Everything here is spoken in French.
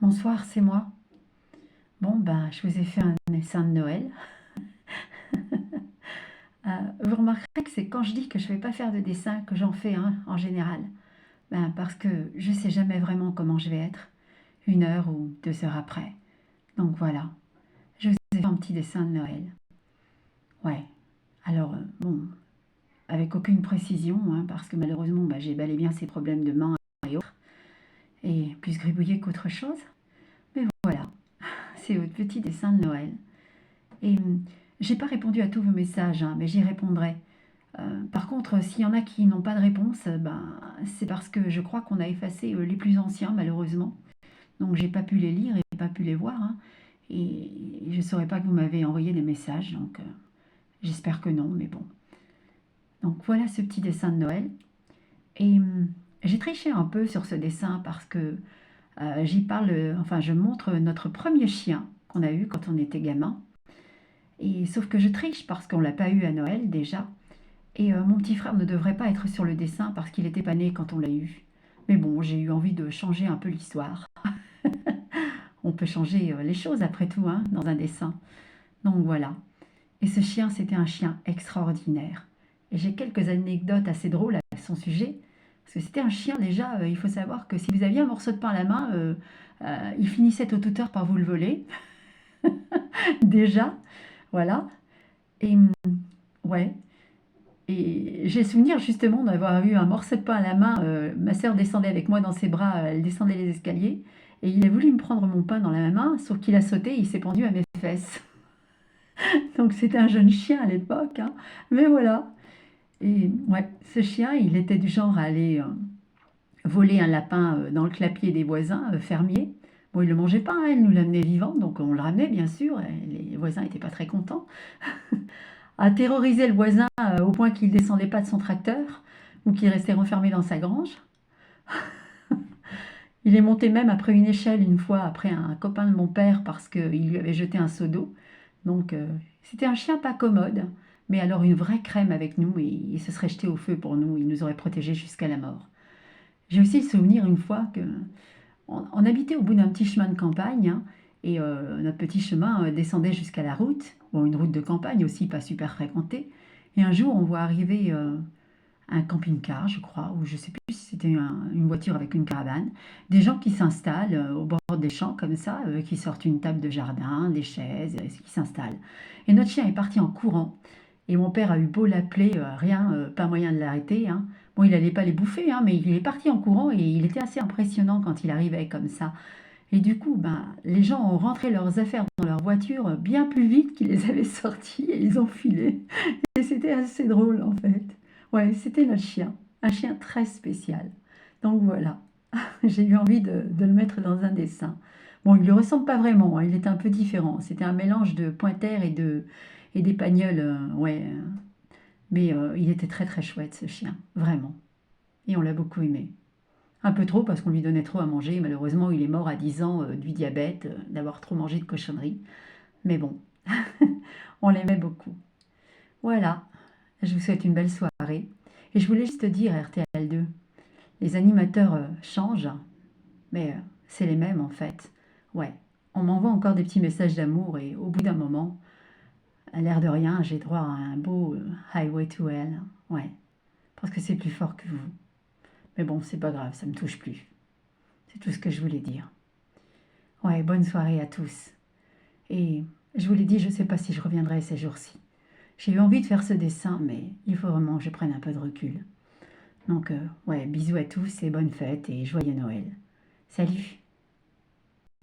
Bonsoir, c'est moi. Bon, ben, je vous ai fait un dessin de Noël. Vous remarquerez que c'est quand je dis que je ne vais pas faire de dessin que j'en fais un en général. Ben, parce que je ne sais jamais vraiment comment je vais être, 1 heure ou 2 heures après. Donc voilà, je vous ai fait un petit dessin de Noël. Ouais, alors, bon, avec aucune précision, hein, parce que malheureusement, ben, j'ai bel et bien ces problèmes de main et autres, et plus gribouiller qu'autre chose. Mais voilà, c'est votre petit dessin de Noël. Et j'ai pas répondu à tous vos messages, hein, mais j'y répondrai. Par contre, s'il y en a qui n'ont pas de réponse, ben, c'est parce que je crois qu'on a effacé les plus anciens, malheureusement. Donc j'ai pas pu les lire et pas pu les voir, hein. Et je ne saurais pas que vous m'avez envoyé des messages, donc j'espère que non, mais bon. Donc voilà ce petit dessin de Noël. Et j'ai triché un peu sur ce dessin parce que j'y parle, enfin je montre notre premier chien qu'on a eu quand on était gamin. Et sauf que je triche parce qu'on l'a pas eu à Noël déjà. Et mon petit frère ne devrait pas être sur le dessin parce qu'il était pas né quand on l'a eu. Mais bon, j'ai eu envie de changer un peu l'histoire. On peut changer les choses après tout, hein, dans un dessin. Donc voilà. Et ce chien, c'était un chien extraordinaire. Et j'ai quelques anecdotes assez drôles à son sujet. Parce que c'était un chien déjà, il faut savoir que si vous aviez un morceau de pain à la main, il finissait tôt ou tard par vous le voler. Déjà, voilà. Et ouais, et j'ai souvenir justement d'avoir eu un morceau de pain à la main. Ma sœur descendait avec moi dans ses bras, elle descendait les escaliers. Et il a voulu me prendre mon pain dans la main, sauf qu'il a sauté et il s'est pendu à mes fesses. Donc c'était un jeune chien à l'époque, hein. Mais voilà. Et ouais, ce chien, il était du genre à aller voler un lapin dans le clapier des voisins fermiers. Bon, il ne le mangeait pas, hein, il nous l'amenait vivant, donc on le ramenait bien sûr. Et les voisins n'étaient pas très contents. A terrorisé le voisin au point qu'il ne descendait pas de son tracteur ou qu'il restait renfermé dans sa grange. Il est monté même après une échelle une fois, après un copain de mon père, parce qu'il lui avait jeté un seau d'eau. Donc c'était un chien pas commode, mais alors une vraie crème avec nous, et il se serait jeté au feu pour nous, il nous aurait protégés jusqu'à la mort. J'ai aussi le souvenir une fois que on habitait au bout d'un petit chemin de campagne, hein, et notre petit chemin descendait jusqu'à la route, bon, une route de campagne aussi, pas super fréquentée. Et un jour, on voit arriver un camping-car, je crois, ou je ne sais plus si c'était une voiture avec une caravane, des gens qui s'installent au bord des champs comme ça, qui sortent une table de jardin, des chaises, qui s'installent. Et notre chien est parti en courant. Et mon père a eu beau l'appeler, rien, pas moyen de l'arrêter, hein. Bon, il n'allait pas les bouffer, hein, mais il est parti en courant et il était assez impressionnant quand il arrivait comme ça. Et du coup, ben, les gens ont rentré leurs affaires dans leur voiture bien plus vite qu'ils les avaient sorties et ils ont filé. Et c'était assez drôle en fait. Ouais, c'était notre chien, un chien très spécial. Donc voilà, j'ai eu envie de le mettre dans un dessin. Bon, il ne le ressemble pas vraiment, hein, il est un peu différent. C'était un mélange de pointer et d'épagneul, ouais. Mais il était très très chouette ce chien, vraiment. Et on l'a beaucoup aimé. Un peu trop parce qu'on lui donnait trop à manger. Malheureusement, il est mort à 10 ans du diabète, d'avoir trop mangé de cochonneries. Mais bon, on l'aimait beaucoup. Voilà, je vous souhaite une belle soirée. Et je voulais juste dire, RTL2, les animateurs changent, mais c'est les mêmes en fait. Ouais, on m'envoie encore des petits messages d'amour et au bout d'un moment, à l'air de rien, j'ai droit à un beau Highway to Hell. Ouais, parce que c'est plus fort que vous. Mais bon, c'est pas grave, ça me touche plus. C'est tout ce que je voulais dire. Ouais, bonne soirée à tous. Et je vous l'ai dit, je ne sais pas si je reviendrai ces jours-ci. J'ai eu envie de faire ce dessin, mais il faut vraiment que je prenne un peu de recul. Donc, ouais, bisous à tous et bonne fête et joyeux Noël. Salut!